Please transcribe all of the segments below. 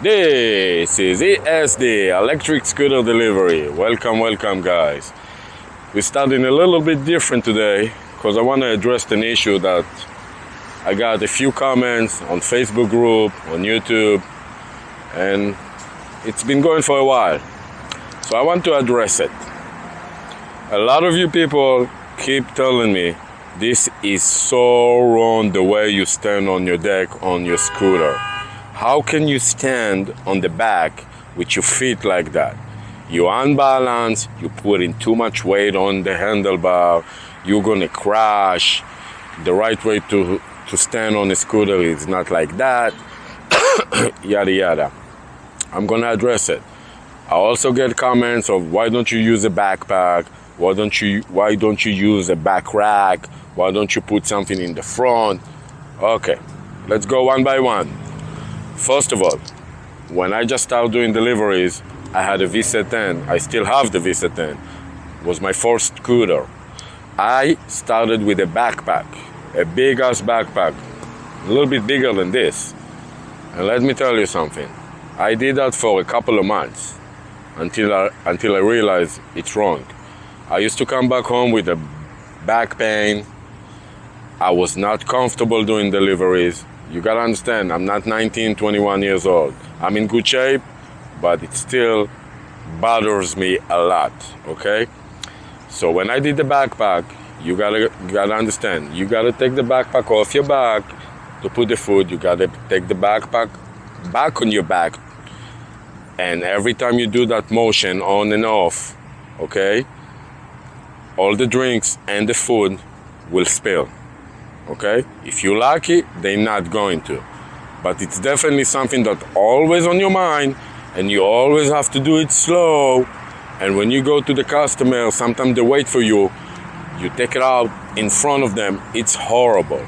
This is ESD, Electric Scooter Delivery. Welcome guys. We're starting a little bit different today because I want to address an issue that I got a few comments on Facebook group, on YouTube, and it's been going for a while. So I want to address it. A lot of you people keep telling me this is so wrong the way you stand on your deck on your scooter. How can you stand on the back with your feet like that? You're unbalanced, you put in too much weight on the handlebar, you're gonna crash. The right way to stand on a scooter is not like that, yada yada. I'm gonna address it. I also get comments of why don't you use a backpack? Why don't you use a back rack? Why don't you put something in the front? Okay, let's go one by one. First of all, when I just started doing deliveries, I had a Visa 10. I still have the Visa 10. It was my first scooter. I started with a backpack, a big ass backpack, a little bit bigger than this. And let me tell you something. I did that for a couple of months until I realized it's wrong. I used to come back home with a back pain. I was not comfortable doing deliveries. You gotta understand, I'm not 19, 21 years old. I'm in good shape, but it still bothers me a lot, okay? So when I did the backpack, you gotta understand, you gotta take the backpack off your back to put the food. You gotta take the backpack back on your back. And every time you do that motion on and off, okay, all the drinks and the food will spill. Okay? If you're lucky, they're not going to. But it's definitely something that's always on your mind, and you always have to do it slow. And when you go to the customer, sometimes they wait for you. You take it out in front of them. It's horrible.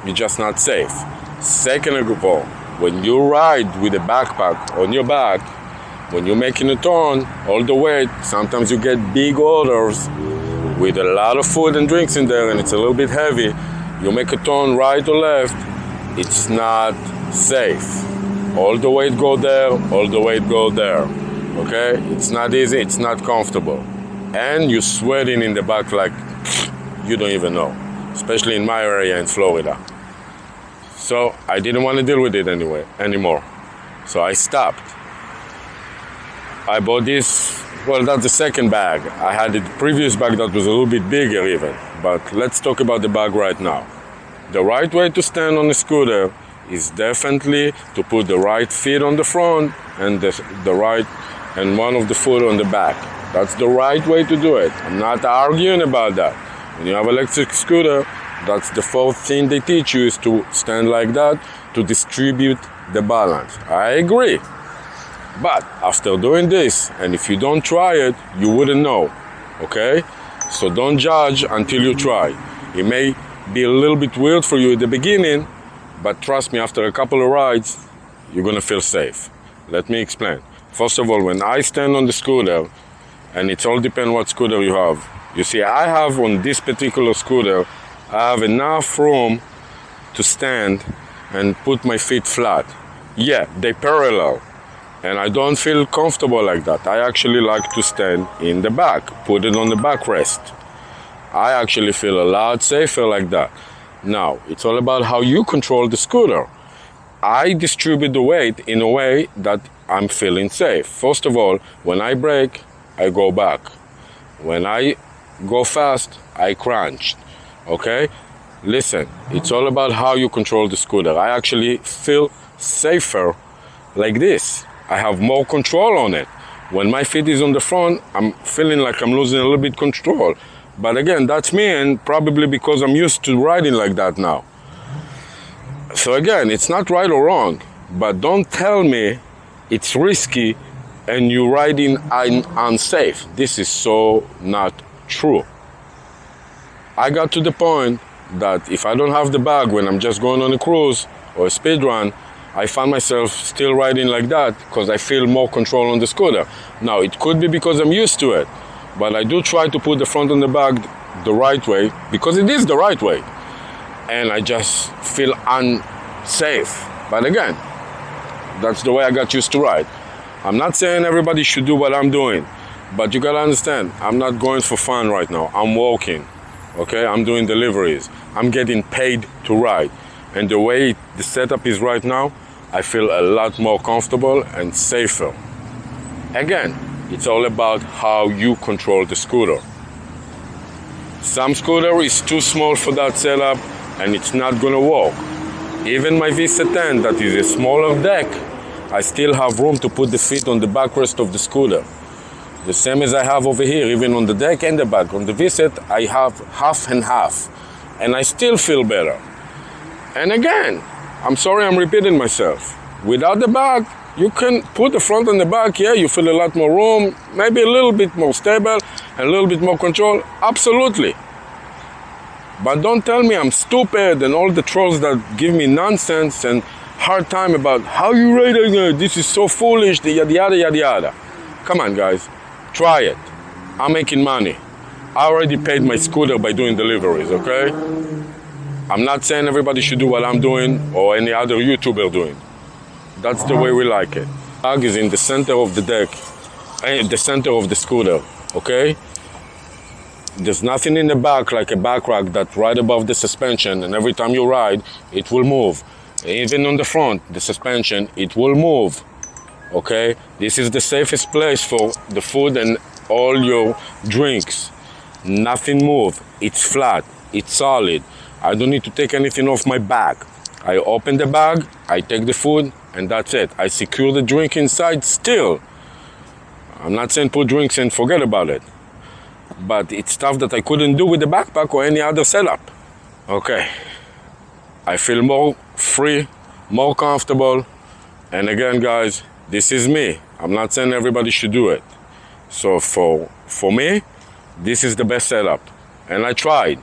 You're just not safe. Second of all, when you ride with a backpack on your back, when you're making a turn, all the weight, sometimes you get big orders with a lot of food and drinks in there, and it's a little bit heavy. You make a turn right or left, it's not safe. All the weight go there, all the weight go there. Okay? It's not easy, it's not comfortable. And you're sweating in the back like you don't even know. Especially in my area in Florida. So I didn't want to deal with it anymore. So I stopped. I bought this, well, that's the second bag. I had the previous bag that was a little bit bigger even. But let's talk about the bag right now. The right way to stand on a scooter is definitely to put the right feet on the front and the right and one of the foot on the back. That's the right way to do it. I'm not arguing about that. When you have electric scooter, that's the fourth thing they teach you is to stand like that to distribute the balance. I agree. But after doing this, and if you don't try it, you wouldn't know, okay? So don't judge until you try. It may be a little bit weird for you at the beginning, but trust me, after a couple of rides, you're gonna feel safe. Let me explain. First of all, when I stand on the scooter, and it all depends what scooter you have. You see, I have on this particular scooter, I have enough room to stand and put my feet flat. Yeah, they parallel. And I don't feel comfortable like that. I actually like to stand in the back, put it on the backrest. I actually feel a lot safer like that. Now, it's all about how you control the scooter. I distribute the weight in a way that I'm feeling safe. First of all, when I brake, I go back. When I go fast, I crunch. Okay? Listen, it's all about how you control the scooter. I actually feel safer like this. I have more control on it. When my feet is on the front, I'm feeling like I'm losing a little bit control. But again, that's me, and probably because I'm used to riding like that now. So again, it's not right or wrong, but don't tell me it's risky and you're riding unsafe. This is so not true. I got to the point that if I don't have the bag when I'm just going on a cruise or a speed run, I find myself still riding like that because I feel more control on the scooter. Now, it could be because I'm used to it, but I do try to put the front and the back the right way because it is the right way. And I just feel unsafe. But again, That's the way I got used to ride. I'm not saying everybody should do what I'm doing, but you gotta understand, I'm not going for fun right now. I'm walking, okay? I'm doing deliveries. I'm getting paid to ride. And the way the setup is right now, I feel a lot more comfortable and safer. Again, it's all about how you control the scooter. Some scooter is too small for that setup and it's not gonna work. Even my Vista 10, that is a smaller deck, I still have room to put the feet on the backrest of the scooter. The same as I have over here, even on the deck and the back. On the Vista, I have half and half, and I still feel better. And again, I'm sorry I'm repeating myself. Without the back, you can put the front and the back, yeah, you feel a lot more room, maybe a little bit more stable, a little bit more control, absolutely. But don't tell me I'm stupid and all the trolls that give me nonsense and hard time about how you riding it, this is so foolish, the yada yada yada yada. Come on guys, try it. I'm making money. I already paid my scooter by doing deliveries, okay? I'm not saying everybody should do what I'm doing or any other YouTuber doing. That's the way we like it. The bag is in the center of the deck, the center of the scooter, okay? There's nothing in the back like a back rack that's right above the suspension, and every time you ride, it will move. Even on the front, the suspension, it will move, okay? This is the safest place for the food and all your drinks. Nothing move, it's flat, it's solid. I don't need to take anything off my bag. I open the bag, I take the food, and that's it. I secure the drink inside still. I'm not saying put drinks and forget about it, but it's stuff that I couldn't do with the backpack or any other setup. Okay, I feel more free, more comfortable, and again guys, this is me. I'm not saying everybody should do it. So for me, this is the best setup, and I tried.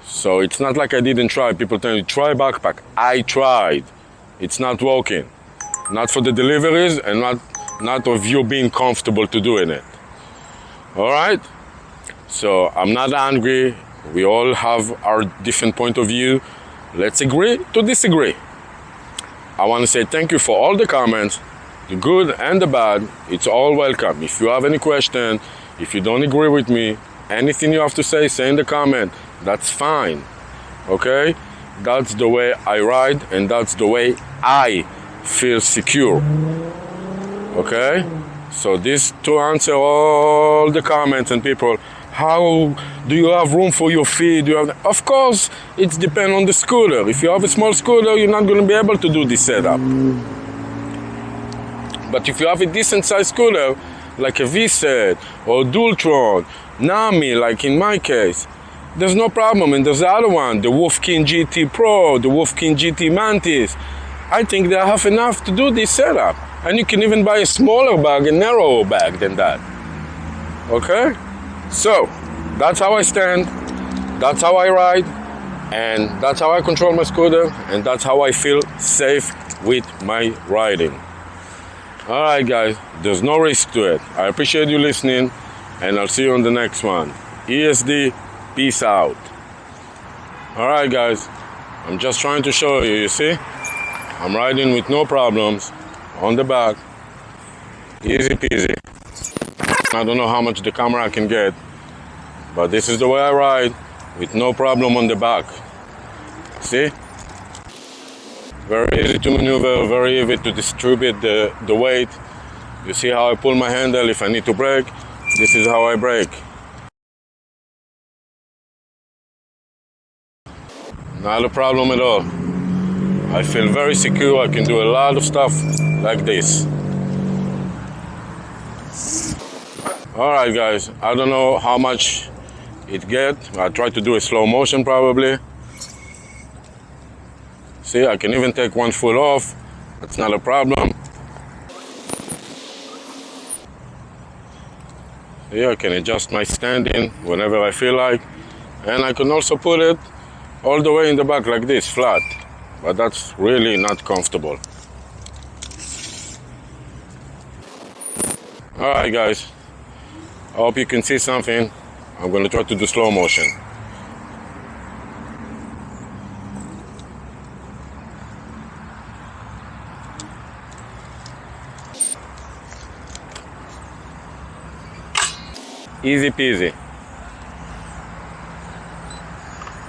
So it's not like I didn't try. People tell me, try backpack. I tried. It's not working. Not for the deliveries and not of you being comfortable to doing it. All right? So I'm not angry. We all have our different point of view. Let's agree to disagree. I want to say thank you for all the comments, the good and the bad. It's all welcome. If you have any question, if you don't agree with me, anything you have to say in the comment. That's fine, okay? That's the way I ride and that's the way I feel secure, okay? So this to answer all the comments and people, how do you have room for your feet? Of course, it depends on the scooter. If you have a small scooter, you're not gonna be able to do this setup. But if you have a decent sized scooter, like a V-Set or Dualtron, Nami, like in my case, there's no problem. And there's the other one, the Wolfkin GT Pro, the Wolfkin GT Mantis. I think they have enough to do this setup. And you can even buy a smaller bag, a narrower bag than that. Okay? So, that's how I stand, that's how I ride, and that's how I control my scooter, and that's how I feel safe with my riding. Alright guys, there's no risk to it. I appreciate you listening, and I'll see you on the next one. ESD, peace out. Alright guys, I'm just trying to show you, you see? I'm riding with no problems, on the back, easy peasy. I don't know how much the camera can get, but this is the way I ride, with no problem on the back. See? Very easy to maneuver, very easy to distribute the weight. You see how I pull my handle if I need to brake? This is how I brake. Not a problem at all. I feel very secure, I can do a lot of stuff like this. Alright guys, I don't know how much it gets. I try to do a slow motion probably. See, I can even take one foot off. That's not a problem. Yeah, I can adjust my standing whenever I feel like. And I can also put it all the way in the back like this, flat. But that's really not comfortable. Alright guys, I hope you can see something. I'm going to try to do slow motion. Easy peasy.